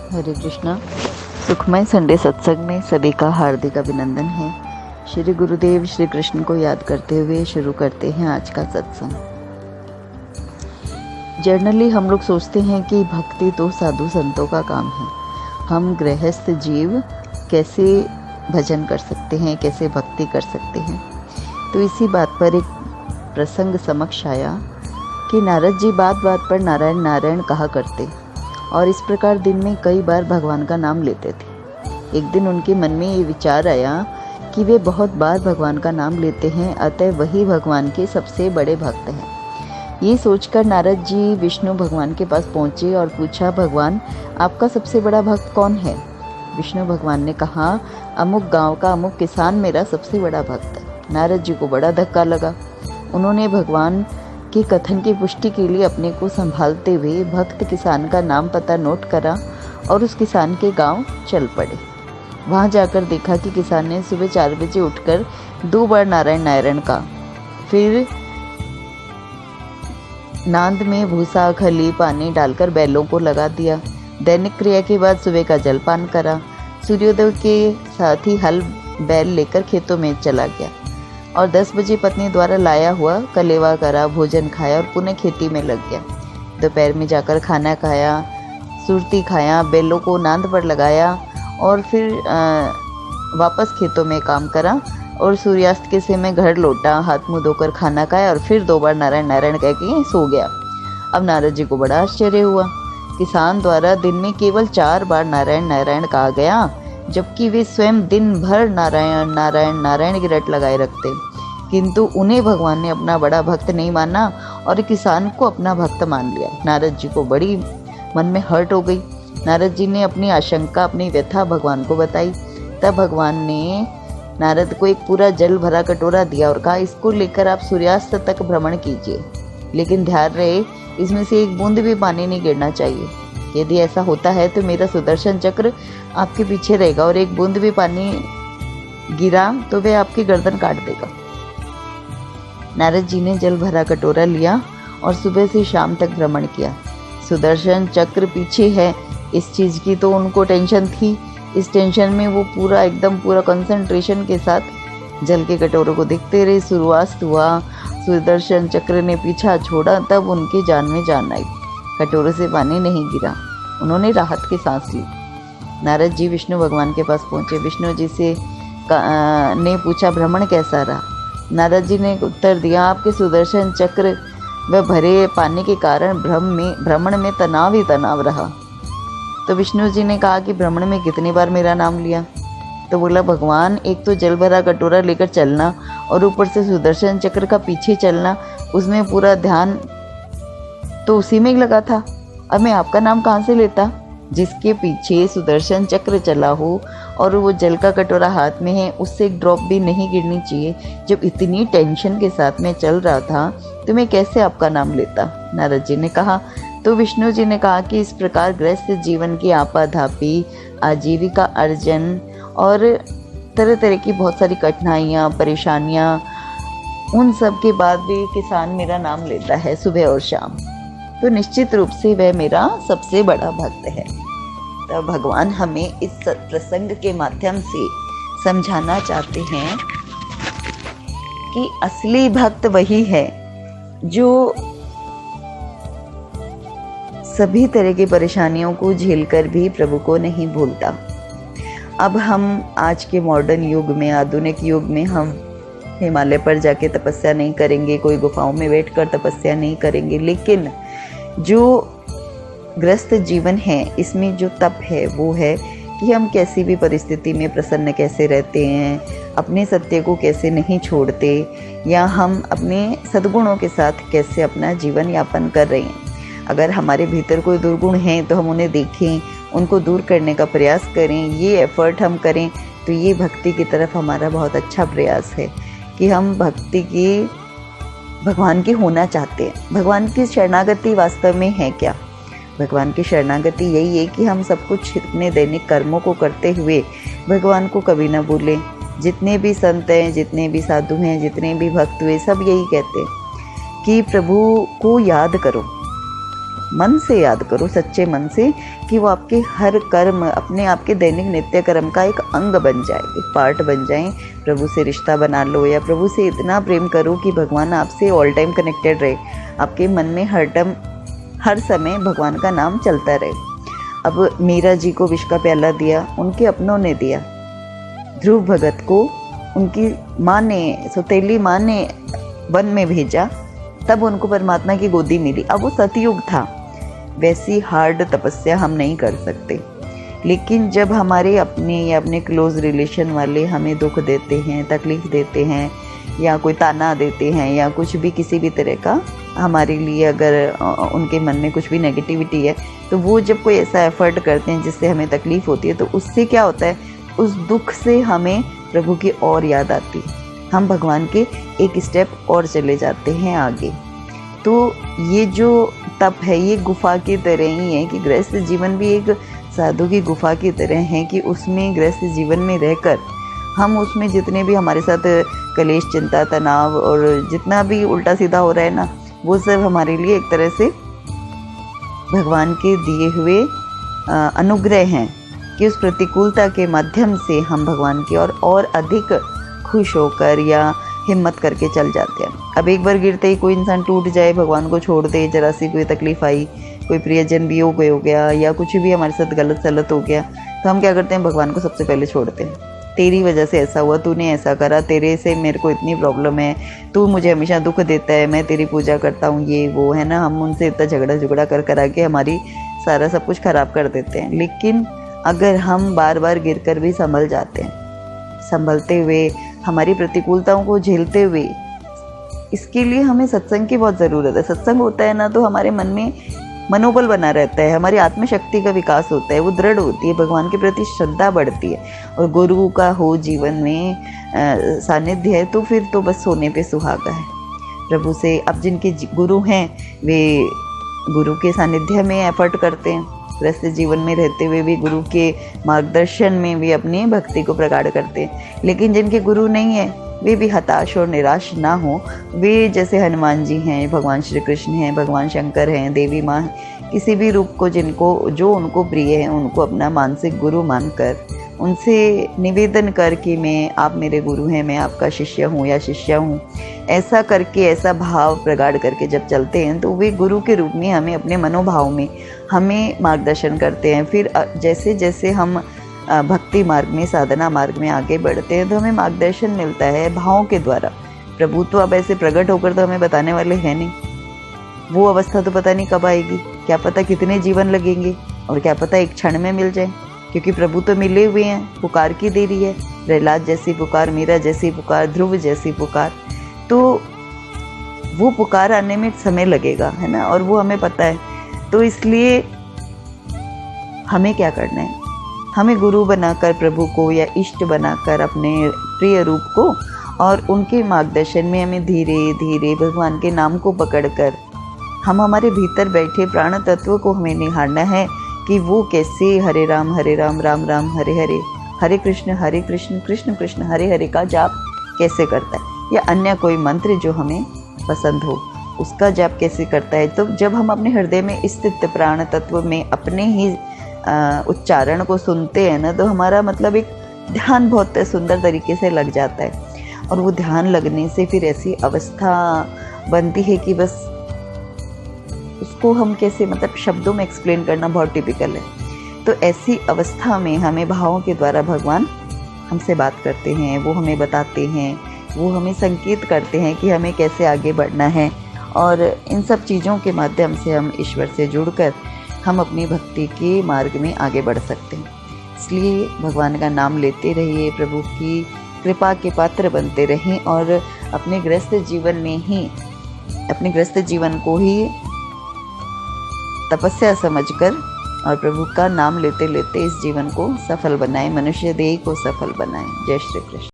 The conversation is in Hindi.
हरे कृष्णा। सुखमय संडे सत्संग में सभी का हार्दिक अभिनंदन है। श्री गुरुदेव श्री कृष्ण को याद करते हुए शुरू करते हैं आज का सत्संग। जनरली हम लोग सोचते हैं कि भक्ति तो साधु संतों का काम है। हम गृहस्थ जीव कैसे भजन कर सकते हैं, कैसे भक्ति कर सकते हैं। तो इसी बात पर एक प्रसंग समक्ष आया कि नारद जी बात बात पर नारायण नारायण कहा करते और इस प्रकार दिन में कई बार भगवान का नाम लेते थे। एक दिन उनके मन में ये विचार आया कि वे बहुत बार भगवान का नाम लेते हैं, अतः वही भगवान के सबसे बड़े भक्त हैं। ये सोचकर नारद जी विष्णु भगवान के पास पहुँचे और पूछा, भगवान आपका सबसे बड़ा भक्त कौन है? विष्णु भगवान ने कहा, अमुक गांव का अमुक किसान मेरा सबसे बड़ा भक्त है। नारद जी को बड़ा धक्का लगा। उन्होंने भगवान के कथन की पुष्टि के लिए अपने को संभालते हुए भक्त किसान का नाम पता नोट करा और उस किसान के गांव चल पड़े। वहां जाकर देखा कि किसान ने सुबह 4 बजे उठकर 2 बार नारायण नारायण कहा, फिर नांद में भूसा खली पानी डालकर बैलों को लगा दिया। दैनिक क्रिया के बाद सुबह का जलपान करा। सूर्योदय के साथ ही हल बैल लेकर खेतों में चला गया और 10 बजे पत्नी द्वारा लाया हुआ कलेवा करा, भोजन खाया और पुनः खेती में लग गया। दोपहर में जाकर खाना खाया, सुरती खाया, बैलों को नांद पर लगाया और फिर वापस खेतों में काम करा और सूर्यास्त के समय घर लौटा, हाथ मुंह धोकर खाना खाया और फिर 2 बार नारायण नारायण कह के सो गया। अब नारद जी को बड़ा आश्चर्य हुआ। किसान द्वारा दिन में केवल 4 बार नारायण नारायण कहा गया, जबकि वे स्वयं दिन भर नारायण नारायण नारायण की रट लगाए रखते, किंतु उन्हें भगवान ने अपना बड़ा भक्त नहीं माना और किसान को अपना भक्त मान लिया। नारद जी को बड़ी मन में हर्ट हो गई। नारद जी ने अपनी आशंका, अपनी व्यथा भगवान को बताई। तब भगवान ने नारद को एक पूरा जल भरा कटोरा दिया और कहा, इसको लेकर आप सूर्यास्त तक भ्रमण कीजिए, लेकिन ध्यान रहे इसमें से एक बूंद भी पानी नहीं गिरना चाहिए। यदि ऐसा होता है तो मेरा सुदर्शन चक्र आपके पीछे रहेगा और एक बूंद भी पानी गिरा तो वह आपकी गर्दन काट देगा। नारद जी ने जल भरा कटोरा लिया और सुबह से शाम तक भ्रमण किया। सुदर्शन चक्र पीछे है, इस चीज़ की तो उनको टेंशन थी। इस टेंशन में वो पूरा कंसंट्रेशन के साथ जल के कटोरे को देखते रहे। शुरुआत हुआ, सुदर्शन चक्र ने पीछा छोड़ा, तब उनकी जान में जान आई। कटोरे से पानी नहीं गिरा। उन्होंने राहत की सांस ली। नारद जी विष्णु भगवान के पास पहुँचे। विष्णु जी से ने पूछा, भ्रमण कैसा रहा? नारद जी ने उत्तर दिया, आपके सुदर्शन चक्र व भरे पानी के कारण भ्रमण में तनाव ही तनाव रहा। तो विष्णु जी ने कहा कि भ्रमण में कितनी बार मेरा नाम लिया? तो बोला, भगवान एक तो जल भरा कटोरा लेकर चलना और ऊपर से सुदर्शन चक्र का पीछे चलना, उसमें पूरा ध्यान तो उसी में ही लगा था। अब मैं आपका नाम कहाँ से लेता? जिसके पीछे सुदर्शन चक्र चला हो और वो जल का कटोरा हाथ में है, उससे एक ड्रॉप भी नहीं गिरनी चाहिए। जब इतनी टेंशन के साथ मैं चल रहा था तो मैं कैसे आपका नाम लेता? नारद जी ने कहा। तो विष्णु जी ने कहा कि इस प्रकार गृहस्थ जीवन की आपाधापी, आजीविका अर्जन और तरह तरह की बहुत सारी कठिनाइयाँ, परेशानियाँ, उन सब के बाद भी किसान मेरा नाम लेता है सुबह और शाम, तो निश्चित रूप से वह मेरा सबसे बड़ा भक्त है। तो भगवान हमें इस प्रसंग के माध्यम से समझाना चाहते हैं कि असली भक्त वही है जो सभी तरह की परेशानियों को झेलकर भी प्रभु को नहीं भूलता। अब हम आज के मॉडर्न युग में, आधुनिक युग में, हम हिमालय पर जाके तपस्या नहीं करेंगे, कोई गुफाओं में बैठकर तपस्या नहीं करेंगे, लेकिन जो ग्रस्त जीवन है इसमें जो तप है वो है कि हम कैसी भी परिस्थिति में प्रसन्न कैसे रहते हैं, अपने सत्य को कैसे नहीं छोड़ते, या हम अपने सद्गुणों के साथ कैसे अपना जीवन यापन कर रहे हैं। अगर हमारे भीतर कोई दुर्गुण हैं तो हम उन्हें देखें, उनको दूर करने का प्रयास करें, ये एफर्ट हम करें, तो ये भक्ति की तरफ हमारा बहुत अच्छा प्रयास है कि हम भक्ति की भगवान की होना चाहते हैं। भगवान की शरणागति वास्तव में है क्या? भगवान की शरणागति यही है कि हम सब कुछ अपने दैनिक कर्मों को करते हुए भगवान को कभी ना भूलें। जितने भी संत हैं, जितने भी साधु हैं, जितने भी भक्त हुए, सब यही कहते हैं कि प्रभु को याद करो, मन से याद करो, सच्चे मन से, कि वो आपके हर कर्म अपने आपके दैनिक नित्य कर्म का एक अंग बन जाए, एक पार्ट बन जाए। प्रभु से रिश्ता बना लो या प्रभु से इतना प्रेम करो कि भगवान आपसे ऑल टाइम कनेक्टेड रहे, आपके मन में हर समय भगवान का नाम चलता रहे। अब मीरा जी को विष का प्याला दिया, उनके अपनों ने दिया। ध्रुव भगत को उनकी माँ ने, सौतेली माँ ने वन में भेजा, तब उनको परमात्मा की गोदी मिली। अब वो सतयुग था, वैसी हार्ड तपस्या हम नहीं कर सकते। लेकिन जब हमारे अपने या अपने क्लोज रिलेशन वाले हमें दुख देते हैं, तकलीफ़ देते हैं, या कोई ताना देते हैं, या कुछ भी किसी भी तरह का हमारे लिए अगर उनके मन में कुछ भी नेगेटिविटी है, तो वो जब कोई ऐसा एफर्ट करते हैं जिससे हमें तकलीफ़ होती है, तो उससे क्या होता है, उस दुख से हमें प्रभु की और याद आती है, हम भगवान के एक स्टेप और चले जाते हैं आगे। तो ये जो तप है, ये गुफा की तरह ही है कि गृहस्थ जीवन भी एक साधु की गुफा की तरह है कि उसमें गृहस्थ जीवन में रहकर हम उसमें जितने भी हमारे साथ कलेश, चिंता, तनाव और जितना भी उल्टा सीधा हो रहा है ना, वो सब हमारे लिए एक तरह से भगवान के दिए हुए अनुग्रह हैं कि उस प्रतिकूलता के माध्यम से हम भगवान की और अधिक खुश होकर या हिम्मत करके चल जाते हैं। अब एक बार गिरते ही कोई इंसान टूट जाए, भगवान को छोड़ दे, जरा सी कोई तकलीफ़ आई, कोई प्रियजन वियोग हो गया या कुछ भी हमारे साथ गलत सलत हो गया, तो हम क्या करते हैं, भगवान को सबसे पहले छोड़ते हैं। तेरी वजह से ऐसा हुआ, तूने ऐसा करा, तेरे से मेरे को इतनी प्रॉब्लम है, तू मुझे हमेशा दुख देता है, मैं तेरी पूजा करता हूँ, ये वो है ना। हम उनसे इतना झगड़ा करा के हमारी सारा सब कुछ ख़राब कर देते हैं। लेकिन अगर हम बार बार गिर कर भी संभल जाते हैं, संभलते हुए हमारी प्रतिकूलताओं को झेलते हुए, इसके लिए हमें सत्संग की बहुत ज़रूरत है। सत्संग होता है ना, तो हमारे मन में मनोबल बना रहता है, हमारी आत्मशक्ति का विकास होता है, वो दृढ़ होती है, भगवान के प्रति श्रद्धा बढ़ती है। और गुरु का हो जीवन में सानिध्य है, तो फिर तो बस सोने पे सुहागा है प्रभु से। अब जिनके गुरु हैं वे गुरु के सानिध्य में एफर्ट करते हैं, गृहस्थ जीवन में रहते हुए भी गुरु के मार्गदर्शन में भी अपनी भक्ति को प्रगाढ़ करते हैं। लेकिन जिनके गुरु नहीं है, वे भी हताश और निराश ना हो। वे जैसे हनुमान जी हैं, भगवान श्री कृष्ण हैं, भगवान शंकर हैं, देवी माँ हैं, किसी भी रूप को जो उनको प्रिय है, उनको अपना मानसिक गुरु मानकर उनसे निवेदन कर कि मैं, आप मेरे गुरु हैं, मैं आपका शिष्य हूँ या शिष्या हूँ, ऐसा करके, ऐसा भाव प्रगाढ़ करके जब चलते हैं, तो वे गुरु के रूप में हमें अपने मनोभाव में हमें मार्गदर्शन करते हैं। फिर जैसे जैसे हम भक्ति मार्ग में, साधना मार्ग में आगे बढ़ते हैं, तो हमें मार्गदर्शन मिलता है भावों के द्वारा। प्रभु तो अब ऐसे प्रकट होकर तो हमें बताने वाले हैं नहीं, वो अवस्था तो पता नहीं कब आएगी, क्या पता कितने जीवन लगेंगे, और क्या पता एक क्षण में मिल जाए, क्योंकि प्रभु तो मिले हुए हैं। पुकार की देरी है, प्रहलाद जैसी पुकार, मीरा जैसी पुकार, ध्रुव जैसी पुकार, तो वो पुकार आने में समय लगेगा, है ना, और वो हमें पता है। तो इसलिए हमें क्या करना है, हमें गुरु बनाकर प्रभु को या इष्ट बनाकर अपने प्रिय रूप को और उनके मार्गदर्शन में हमें धीरे धीरे भगवान के नाम को पकड़कर हम हमारे भीतर बैठे प्राण तत्व को हमें निहारना है कि वो कैसे हरे राम राम राम हरे हरे, हरे कृष्ण कृष्ण कृष्ण हरे हरे का जाप कैसे करता है, या अन्य कोई मंत्र जो हमें पसंद हो उसका जाप कैसे करता है। तो जब हम अपने हृदय में स्थित प्राण तत्व में अपने ही उच्चारण को सुनते हैं ना, तो हमारा मतलब एक ध्यान बहुत सुंदर तरीके से लग जाता है। और वो ध्यान लगने से फिर ऐसी अवस्था बनती है कि बस उसको हम कैसे, मतलब शब्दों में एक्सप्लेन करना बहुत टिपिकल है। तो ऐसी अवस्था में हमें भावों के द्वारा भगवान हमसे बात करते हैं, वो हमें बताते हैं, वो हमें संकेत करते हैं कि हमें कैसे आगे बढ़ना है। और इन सब चीज़ों के माध्यम से हम ईश्वर से जुड़कर हम अपनी भक्ति के मार्ग में आगे बढ़ सकते हैं। इसलिए भगवान का नाम लेते रहिए, प्रभु की कृपा के पात्र बनते रहें और अपने गृहस्थ जीवन में ही, अपने गृहस्थ जीवन को ही तपस्या समझकर और प्रभु का नाम लेते लेते इस जीवन को सफल बनाएं, मनुष्य देह को सफल बनाएं। जय श्री कृष्ण।